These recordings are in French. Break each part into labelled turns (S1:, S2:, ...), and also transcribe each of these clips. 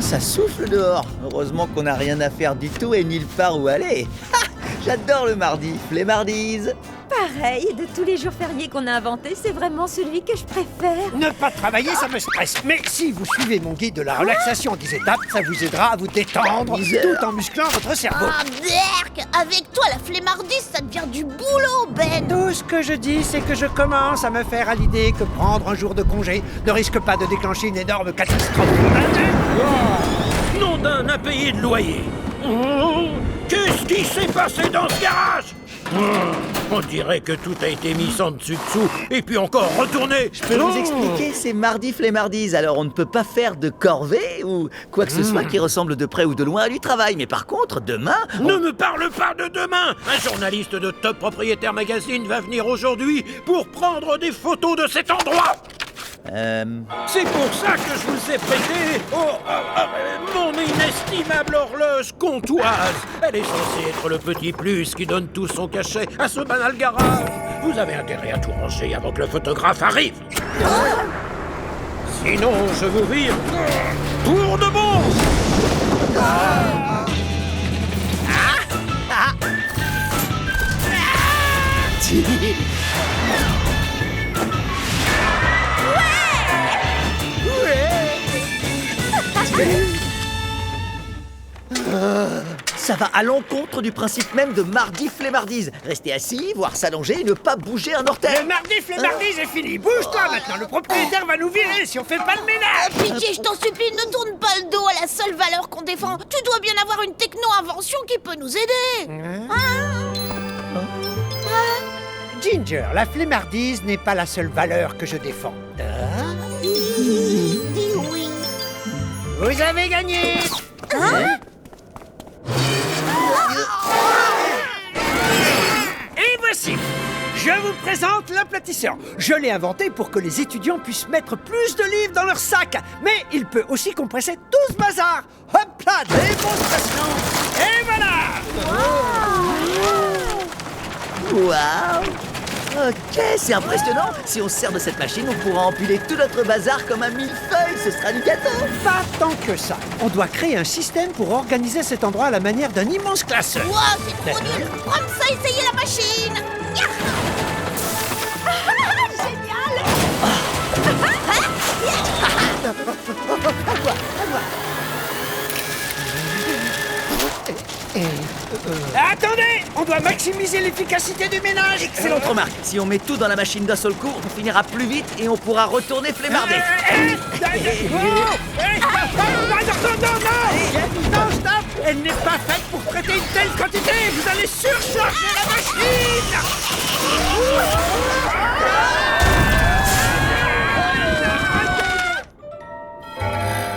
S1: ça souffle dehors. Heureusement qu'on n'a rien à faire du tout et nulle part où aller. Ha, j'adore le mardi, flemmardise.
S2: Pareil, de tous les jours fériés qu'on a inventés, c'est vraiment celui que je préfère.
S3: Ne pas travailler, ça me stresse. Mais si vous suivez mon guide de la relaxation en 10 étapes, ça vous aidera à vous détendre tout en musclant votre cerveau.
S4: Ah, berk! Avec toi, la flemmardise, ça devient du boulot, Ben!
S3: Tout ce que je dis, c'est que je commence à me faire à l'idée que prendre un jour de congé ne risque pas de déclencher une énorme catastrophe.
S5: Nom d'un impayé de loyer. Qu'est-ce qui s'est passé dans ce garage? On dirait que tout a été mis en dessus-dessous et puis encore retourné.
S1: Je peux vous expliquer, c'est mardi flemmardise, alors on ne peut pas faire de corvée ou quoi que ce soit qui ressemble de près ou de loin à du travail. Mais par contre, demain...
S5: Ne me parle pas de demain. Un journaliste de Top Propriétaire Magazine va venir aujourd'hui pour prendre des photos de cet endroit. C'est pour ça que je vous ai prêté mon inestimable horloge comptoise. Elle est censée être le petit plus qui donne tout son cachet à ce banal garage. Vous avez intérêt à tout ranger avant que le photographe arrive. Sinon, je vous vire pour de bon.
S1: Ça va à l'encontre du principe même de mardi flemmardise. Rester assis, voire s'allonger et ne pas bouger un orteil.
S3: Le mardi flemmardise est fini. Bouge-toi maintenant, le propriétaire va nous virer si on fait pas le ménage.
S4: Pitié, je t'en supplie, ne tourne pas le dos à la seule valeur qu'on défend. Tu dois bien avoir une techno-invention qui peut nous aider.
S3: Ginger, la flemmardise n'est pas la seule valeur que je défends.
S4: Dis oui.
S3: Vous avez gagné. Et voici. Je vous présente l'aplatisseur. Je l'ai inventé pour que les étudiants puissent mettre plus de livres dans leur sac. Mais il peut aussi compresser tout ce bazar. Hop là, démonstration. Et voilà.
S1: Waouh! Ok, c'est impressionnant. Si on se sert de cette machine, on pourra empiler tout notre bazar comme un millefeuille. Ce sera du gâteau.
S3: Pas tant que ça. On doit créer un système pour organiser cet endroit à la manière d'un immense classeur.
S4: Wow, c'est trop nul. Prends ça, essayez la machine. Génial.
S3: Attendez, on doit maximiser l'efficacité du ménage.
S1: Excellente remarque. Si on met tout dans la machine d'un seul coup, on finira plus vite et on pourra retourner flemmarder.
S3: Non, stop. Elle n'est pas faite pour traiter une telle quantité. Vous allez surcharger la machine.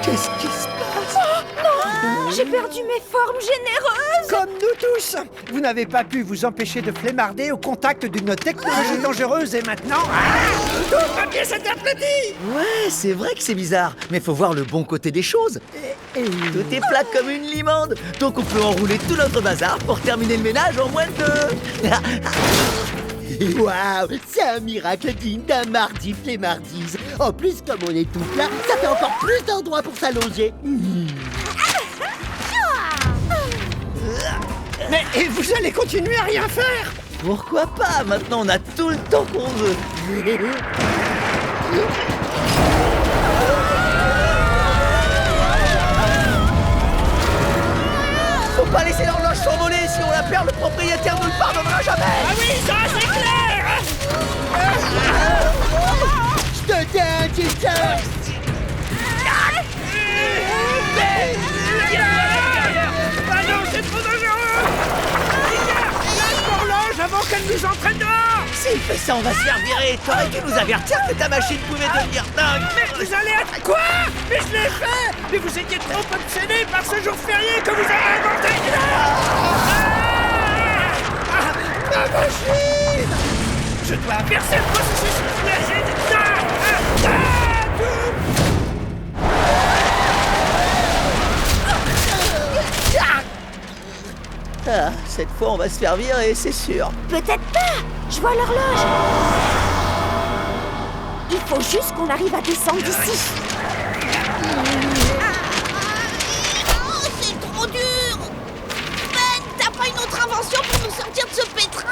S1: Qu'est-ce qui se passe?
S2: J'ai perdu mes formes généreuses.
S3: Comme nous tous. Vous n'avez pas pu vous empêcher de flemmarder au contact d'une technologie dangereuse et maintenant... tout va bien s'interpréter.
S1: Ouais, c'est vrai que c'est bizarre. Mais faut voir le bon côté des choses. Tout est plat comme une limande. Donc on peut enrouler tout notre bazar pour terminer le ménage en moins de 2.
S6: Waouh, c'est un miracle digne d'un mardi flemmardise. En plus, comme on est tout plat, ça fait encore plus d'endroits pour s'allonger.
S3: Mais et vous allez continuer à rien faire?
S1: Pourquoi pas? Maintenant on a tout le temps qu'on veut. Faut pas laisser l'horloge s'envoler. Si on la perd, le propriétaire ne le pardonnera jamais.
S3: Ah oui, ça c'est clair.
S6: Je te tiens, Ginger.
S3: Ah non, c'est trop dangereux. Lâche l'horloge avant qu'elle nous entraîne dehors.
S1: S'il fait ça, on va se faire virer. T'aurais dû nous avertir que ta machine pouvait devenir dingue.
S3: Mais vous allez être quoi? Mais je l'ai fait. Mais vous étiez trop obsédés par ce jour férié que vous avez inventé. Ma machine. Je dois inverser le processus de machine.
S1: Ah, cette fois, on va se faire virer, c'est sûr.
S2: Peut-être pas. Je vois l'horloge. Il faut juste qu'on arrive à descendre d'ici.
S4: attention pour nous sortir de ce pétrin.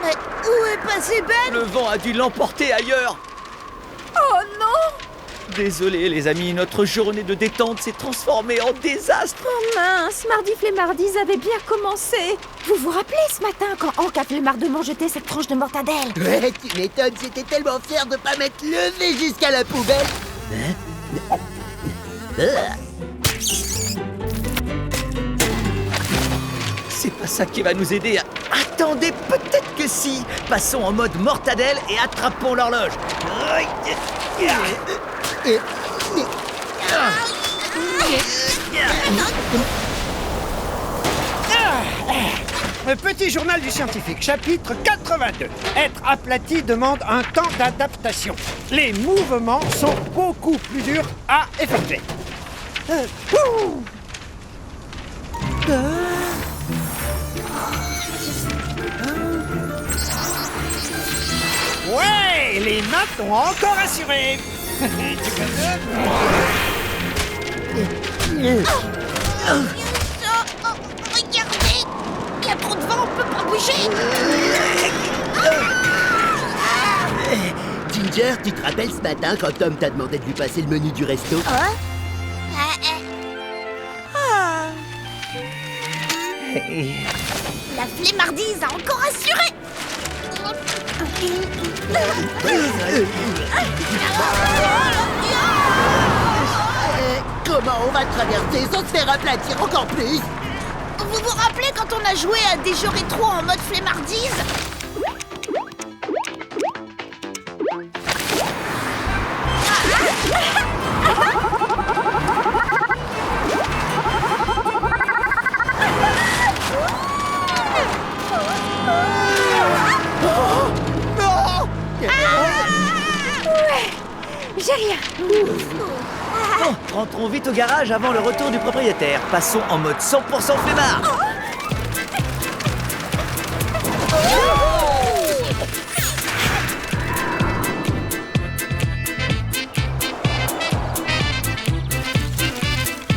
S4: Mais où est passé Ben?
S1: Le vent a dû l'emporter ailleurs.
S2: Oh non!
S1: Désolé les amis, notre journée de détente s'est transformée en désastre.
S2: Oh mince, Mardi Flemmardise avait bien commencé. Vous vous rappelez ce matin quand Hank a flemmardement jeté cette tranche de mortadelle?
S6: Ouais, tu m'étonnes, j'étais tellement fier de pas m'être levé jusqu'à la poubelle.
S1: C'est pas ça qui va nous aider. Attendez, peut-être que si. Passons en mode mortadelle et attrapons l'horloge.
S3: Petit journal du scientifique, chapitre 82. Être aplati demande un temps d'adaptation. Les mouvements sont beaucoup plus durs à effectuer. Ouais, les notes ont encore assuré.
S4: Regardez, il y a trop de vent, on peut pas bouger.
S6: Ginger, tu te rappelles ce matin quand Tom t'a demandé de lui passer le menu du resto?
S4: La flemmardise a encore assuré.
S6: Comment on va traverser sans se faire aplatir encore plus?
S4: Vous vous rappelez quand on a joué à des jeux rétro en mode flemmardise?
S2: J'ai rien.
S1: Bon, rentrons vite au garage avant le retour du propriétaire. Passons en mode 100% flemmard.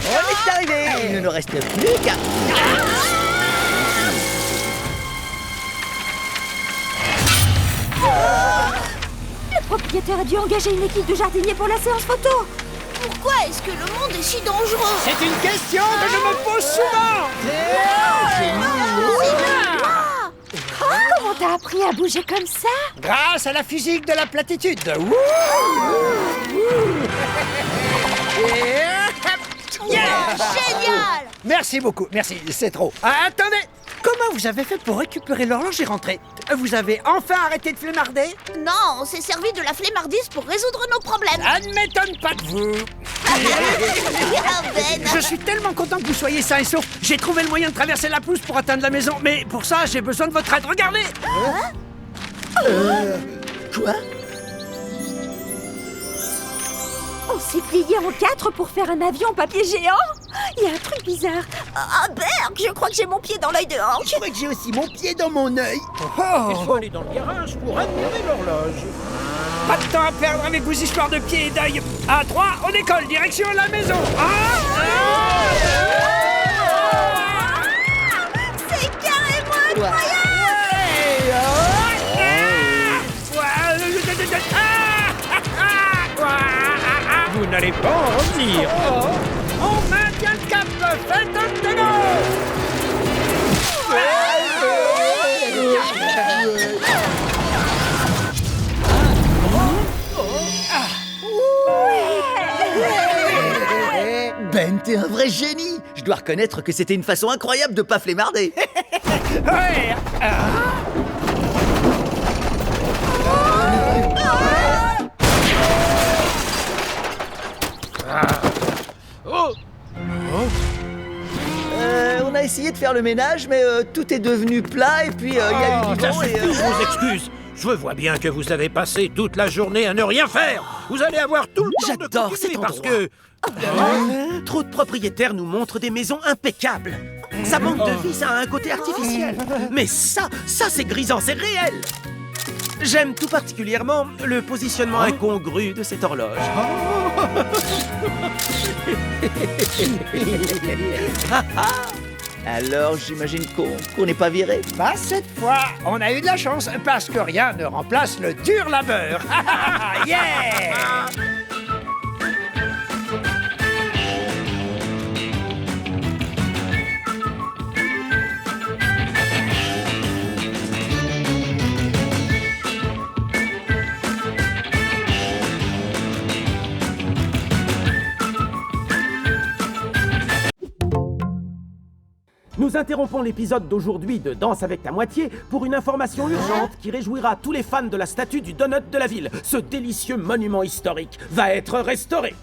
S1: On est arrivé. Il ne nous reste plus qu'à...
S2: Le propriétaire a dû engager une équipe de jardiniers pour la séance photo.
S4: Pourquoi est-ce que le monde est si dangereux?
S3: C'est une question que je me pose souvent.
S2: Comment t'as appris à bouger comme ça?
S3: Grâce à la physique de la platitude. Wouh!
S4: Génial!
S3: Merci beaucoup, merci, c'est trop. Ah, attendez, comment vous avez fait pour récupérer l'horloge et rentrer? Vous avez enfin arrêté de flemmarder?
S4: Non, on s'est servi de la flemmardise pour résoudre nos problèmes.
S3: Ça ne m'étonne pas de vous.
S4: Ben.
S3: Je suis tellement content que vous soyez sains et saufs. J'ai trouvé le moyen de traverser la pelouse pour atteindre la maison. Mais pour ça, j'ai besoin de votre aide. Regardez!
S1: Quoi?
S2: On s'est plié en 4 pour faire un avion papier géant. Il y a un truc bizarre. Ah, Berg, je crois que j'ai mon pied dans l'œil de Hank.
S6: Je crois que j'ai aussi mon pied dans mon œil.
S5: Il faut aller dans le garage pour admirer l'horloge.
S3: Pas de temps à perdre avec vos histoires de pieds et d'œil. À 3, on décolle, direction la maison.
S2: C'est carrément incroyable.
S5: Vous n'allez pas en revenir.
S3: On maintient le cap, faites un ténor.
S1: Ben, t'es un vrai génie. Je dois reconnaître que c'était une façon incroyable de pas flemmarder.
S3: Ouais.
S5: Oh!
S1: On a essayé de faire le ménage, mais tout est devenu plat et puis il y a eu du
S5: Ça
S1: vent et...
S5: suffit, je vous excuse. Je vois bien que vous avez passé toute la journée à ne rien faire. Vous allez avoir tout le temps de
S7: J'adore
S5: continuer
S7: cet
S5: parce
S7: endroit.
S5: que...
S7: Trop de propriétaires nous montrent des maisons impeccables. Ça manque de vie, ça a un côté artificiel. Mais ça c'est grisant, c'est réel. J'aime tout particulièrement le positionnement incongru de cette horloge.
S1: Alors, j'imagine qu'on n'est pas viré.
S3: Pas cette fois, on a eu de la chance, parce que rien ne remplace le dur labeur. Yeah!
S7: Nous interrompons l'épisode d'aujourd'hui de Danse avec ta moitié pour une information urgente qui réjouira tous les fans de la statue du donut de la ville. Ce délicieux monument historique va être restauré.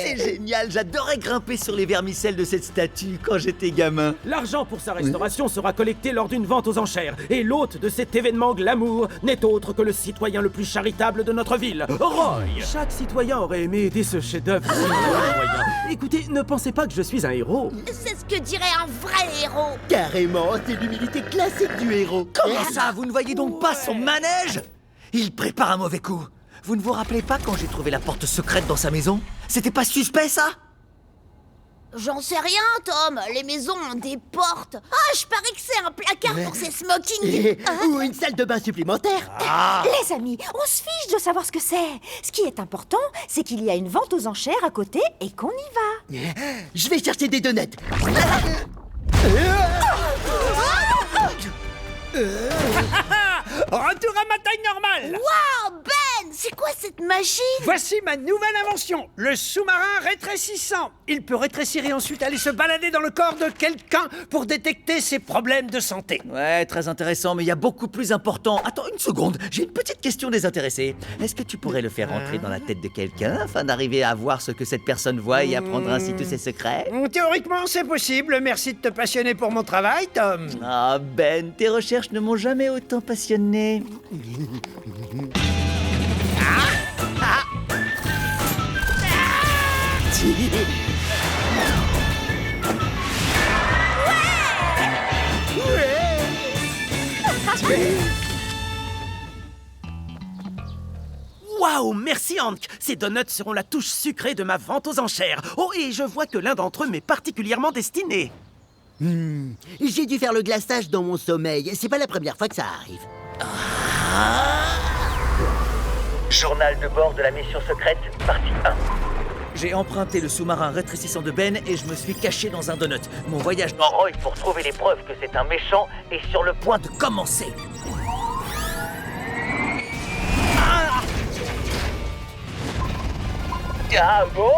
S1: C'est génial, j'adorais grimper sur les vermicelles de cette statue quand j'étais gamin.
S7: L'argent pour sa restauration sera collecté lors d'une vente aux enchères. Et l'hôte de cet événement glamour n'est autre que le citoyen le plus charitable de notre ville, Roy. Chaque citoyen aurait aimé aider ce chef-d'œuvre. Écoutez, ne pensez pas que je suis un héros.
S4: C'est ce que dirait un vrai héros.
S6: Carrément, c'est l'humilité classique du héros.
S1: Comment ça, vous ne voyez donc pas son manège? Il prépare un mauvais coup. Vous ne vous rappelez pas quand j'ai trouvé la porte secrète dans sa maison? C'était pas suspect, ça?
S4: J'en sais rien, Tom. Les maisons ont des portes. Ah, je parie que c'est un placard pour ses smokings.
S6: Ou une salle de bain supplémentaire.
S2: Les amis, on se fiche de savoir ce que c'est. Ce qui est important, c'est qu'il y a une vente aux enchères à côté et qu'on y va.
S6: Je vais chercher des donuts.
S3: Retour à ma taille normale.
S4: Waouh, Ben, c'est quoi cette machine?
S3: Voici ma nouvelle invention, le sous-marin rétrécissant. Il peut rétrécir et ensuite aller se balader dans le corps de quelqu'un pour détecter ses problèmes de santé.
S1: Ouais, très intéressant, mais il y a beaucoup plus important. Attends une seconde, j'ai une petite question désintéressée. Est-ce que tu pourrais le faire entrer dans la tête de quelqu'un afin d'arriver à voir ce que cette personne voit et apprendre ainsi tous ses secrets?
S3: Théoriquement, c'est possible. Merci de te passionner pour mon travail, Tom.
S1: Ah Ben, tes recherches ne m'ont jamais autant passionné.
S7: Waouh, merci Hank. Ces donuts seront la touche sucrée de ma vente aux enchères. Oh, et je vois que l'un d'entre eux m'est particulièrement destiné.
S6: J'ai dû faire le glaçage dans mon sommeil. C'est pas la première fois que ça arrive.
S1: Journal de bord de la mission secrète, partie 1. J'ai emprunté le sous-marin rétrécissant de Ben et je me suis caché dans un donut. Mon voyage dans Roy pour trouver les preuves que c'est un méchant est sur le point de commencer. Ah bon?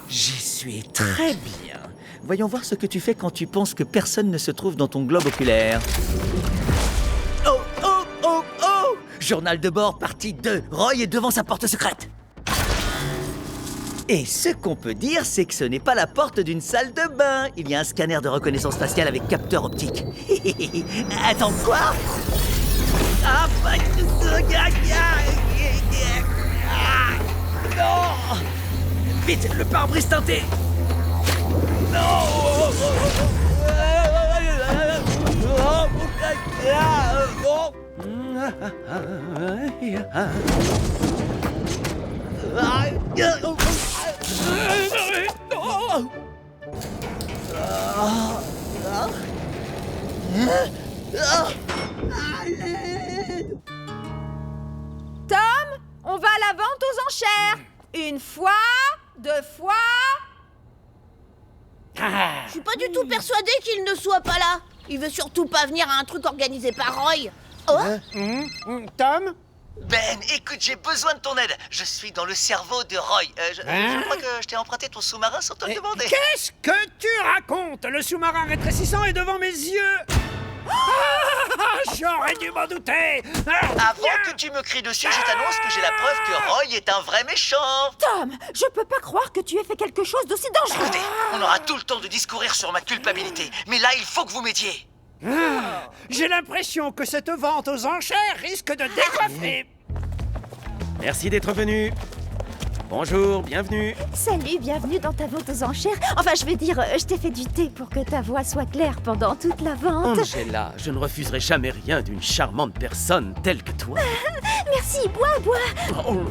S1: J'y suis très bien. Voyons voir ce que tu fais quand tu penses que personne ne se trouve dans ton globe oculaire. Oh, oh, oh, oh! Journal de bord, partie 2. Roy est devant sa porte secrète. Et ce qu'on peut dire, c'est que ce n'est pas la porte d'une salle de bain. Il y a un scanner de reconnaissance faciale avec capteur optique. Attends, quoi? Ah, non! Vite, le pare-brise teinté!
S2: Tom, on va à la vente aux enchères. Une fois, deux fois...
S4: Je suis pas du tout persuadée qu'il ne soit pas là. Il veut surtout pas venir à un truc organisé par Roy. Oh,
S3: Tom?
S1: Ben, écoute, j'ai besoin de ton aide. Je suis dans le cerveau de Roy. Je crois que je t'ai emprunté ton sous-marin sans te le demander.
S3: Qu'est-ce que tu racontes? Le sous-marin rétrécissant est devant mes yeux. J'aurais dû m'en douter.
S1: Avant que tu me cries dessus, je t'annonce que j'ai la preuve que Roy est un vrai méchant.
S2: Tom, je peux pas croire que tu aies fait quelque chose d'aussi dangereux.
S1: Écoutez, on aura tout le temps de discourir sur ma culpabilité. Mais là, il faut que vous m'aidiez.
S3: J'ai l'impression que cette vente aux enchères risque de décoiffer.
S7: Merci d'être venu. Bonjour, bienvenue.
S2: Salut, bienvenue dans ta vente aux enchères. Enfin, je veux dire, je t'ai fait du thé pour que ta voix soit claire pendant toute la vente.
S7: Angela, je ne refuserai jamais rien d'une charmante personne telle que toi.
S2: Merci, bois.
S7: Oh.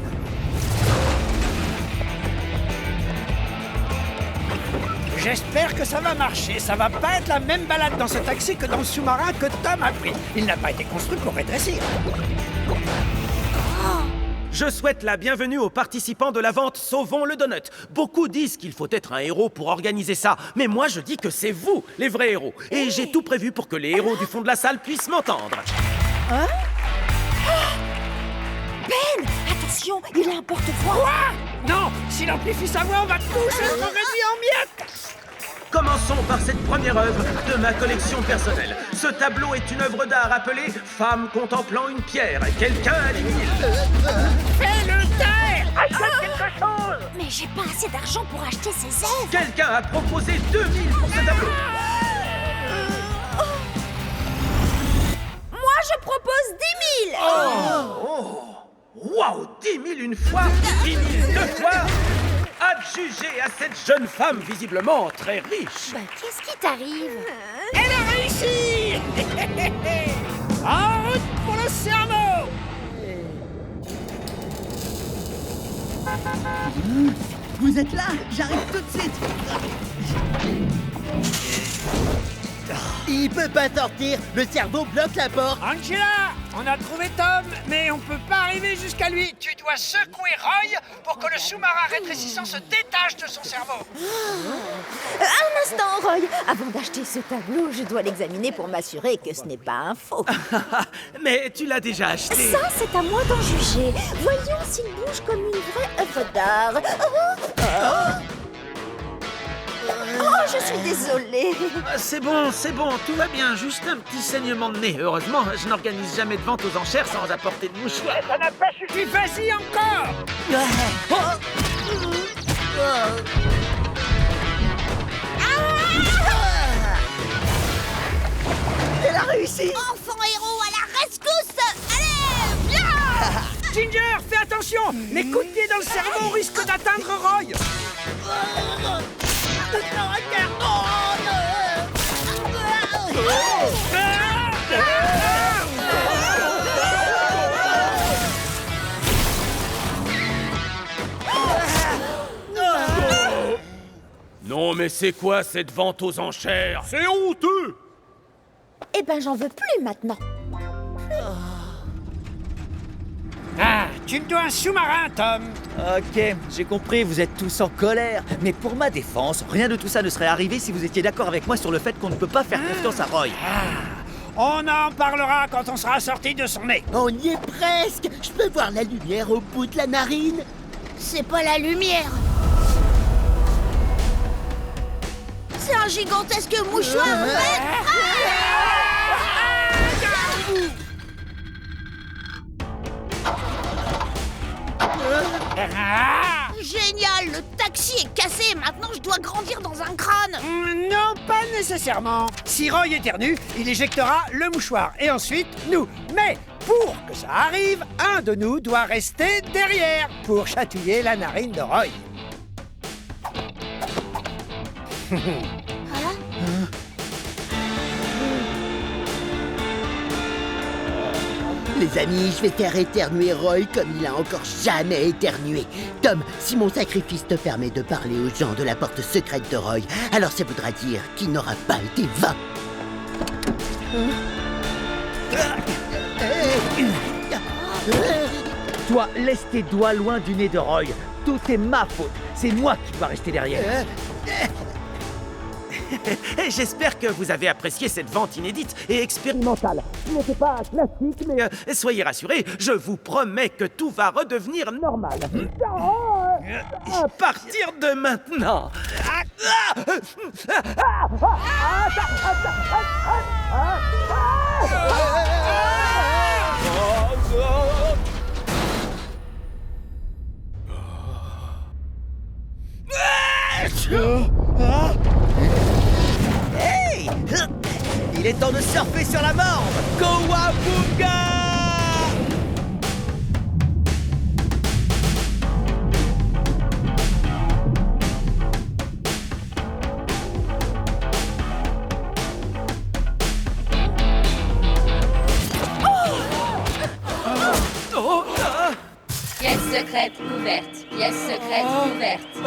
S3: J'espère que ça va marcher. Ça va pas être la même balade dans ce taxi que dans le sous-marin que Tom a pris. Il n'a pas été construit pour rétrécir.
S7: Je souhaite la bienvenue aux participants de la vente Sauvons le Donut. Beaucoup disent qu'il faut être un héros pour organiser ça, mais moi je dis que c'est vous, les vrais héros. Et j'ai tout prévu pour que les héros du fond de la salle puissent m'entendre.
S2: Ben, attention, il a un porte-voix.
S3: Quoi? Non, s'il amplifie sa voix, on va tous être réduits en miettes.
S7: Commençons par cette première œuvre de ma collection personnelle. Ce tableau est une œuvre d'art appelée « Femme contemplant une pierre ». Quelqu'un a les 1000.
S3: Fais-le taire! Achète quelque chose!
S2: Mais j'ai pas assez d'argent pour acheter ces œuvres.
S7: Quelqu'un a proposé 2000 pour ce tableau.
S2: Moi, je propose 10 000.
S7: Waouh, 10 000 une fois, 10 000 deux fois. Adjugé à cette jeune femme visiblement très riche.
S2: Bah, qu'est-ce qui t'arrive?
S3: Elle a réussi! En route pour le cerveau!
S1: Vous êtes là? J'arrive tout de suite.
S6: Il peut pas sortir, le cerveau bloque la porte.
S3: Angela, on a trouvé Tom, mais on peut pas arriver jusqu'à lui. Tu dois secouer Roy pour que le sous-marin rétrécissant se détache de son cerveau.
S2: Un instant, Roy. Avant d'acheter ce tableau, je dois l'examiner pour m'assurer que ce n'est pas un faux.
S7: Mais tu l'as déjà acheté.
S2: Ça, c'est à moi d'en juger. Voyons s'il bouge comme une vraie œuvre d'art. Oh, je suis désolée.
S5: C'est bon, tout va bien. Juste un petit saignement de nez. Heureusement, je n'organise jamais de vente aux enchères sans apporter de mouchoir.
S3: Ça n'a pas suffi, vas-y encore!
S1: Elle a réussi.
S4: Enfant héros à la rescousse! Allez, viens!
S3: Ginger, fais attention! Les coups de pied dans le cerveau risquent d'atteindre Roy!
S7: Non mais c'est quoi cette vente aux enchères? C'est honteux!
S2: Eh ben, j'en veux plus maintenant.
S3: Ah, tu me dois un sous-marin, Tom!
S1: Ok, j'ai compris, vous êtes tous en colère. Mais pour ma défense, rien de tout ça ne serait arrivé si vous étiez d'accord avec moi sur le fait qu'on ne peut pas faire confiance à Roy.
S3: On en parlera quand on sera sorti de son nez.
S6: On y est presque. Je peux voir la lumière au bout de la narine.
S4: C'est pas la lumière. C'est un gigantesque mouchoir, en fait. Génial, le taxi est cassé. Maintenant, je dois grandir dans un crâne.
S3: Non, pas nécessairement. Si Roy éternue, il éjectera le mouchoir et ensuite nous. Mais pour que ça arrive, un de nous doit rester derrière pour chatouiller la narine de Roy.
S6: Les amis, je vais faire éternuer Roy comme il a encore jamais éternué. Tom, si mon sacrifice te permet de parler aux gens de la porte secrète de Roy, alors ça voudra dire qu'il n'aura pas été vain.
S1: Toi, laisse tes doigts loin du nez de Roy. Tout est ma faute. C'est moi qui dois rester derrière.
S7: J'espère que vous avez apprécié cette vente inédite et expérimentale. Ce n'était pas un classique, mais soyez rassurés, je vous promets que tout va redevenir normal. À partir de maintenant.
S1: Hey! Il est temps de surfer sur la morve! Kowabunga!
S8: Pièce secrète ouverte. Pièce secrète ouverte.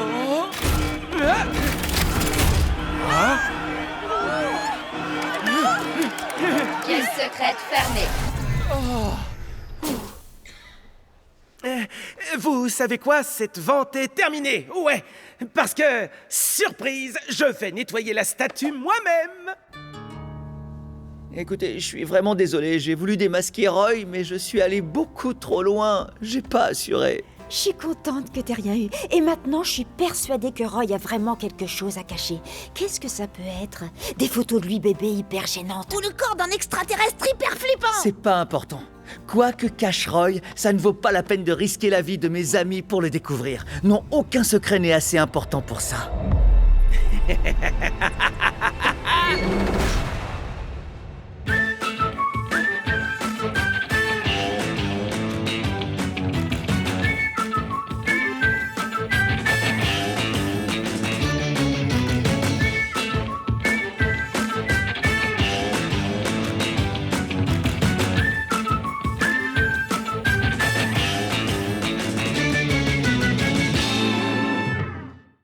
S8: secrète fermée.
S7: Vous savez quoi? Cette vente est terminée. Ouais, parce que, surprise, je vais nettoyer la statue moi-même.
S1: Écoutez, je suis vraiment désolé, j'ai voulu démasquer Roy, mais je suis allé beaucoup trop loin. J'ai pas assuré.
S2: Je suis contente que t'aies rien eu. Et maintenant, je suis persuadée que Roy a vraiment quelque chose à cacher. Qu'est-ce que ça peut être? Des photos de lui bébé hyper gênantes.
S4: Ou le corps d'un extraterrestre hyper flippant.
S1: C'est pas important. Quoi que cache Roy, ça ne vaut pas la peine de risquer la vie de mes amis pour le découvrir. Non, aucun secret n'est assez important pour ça.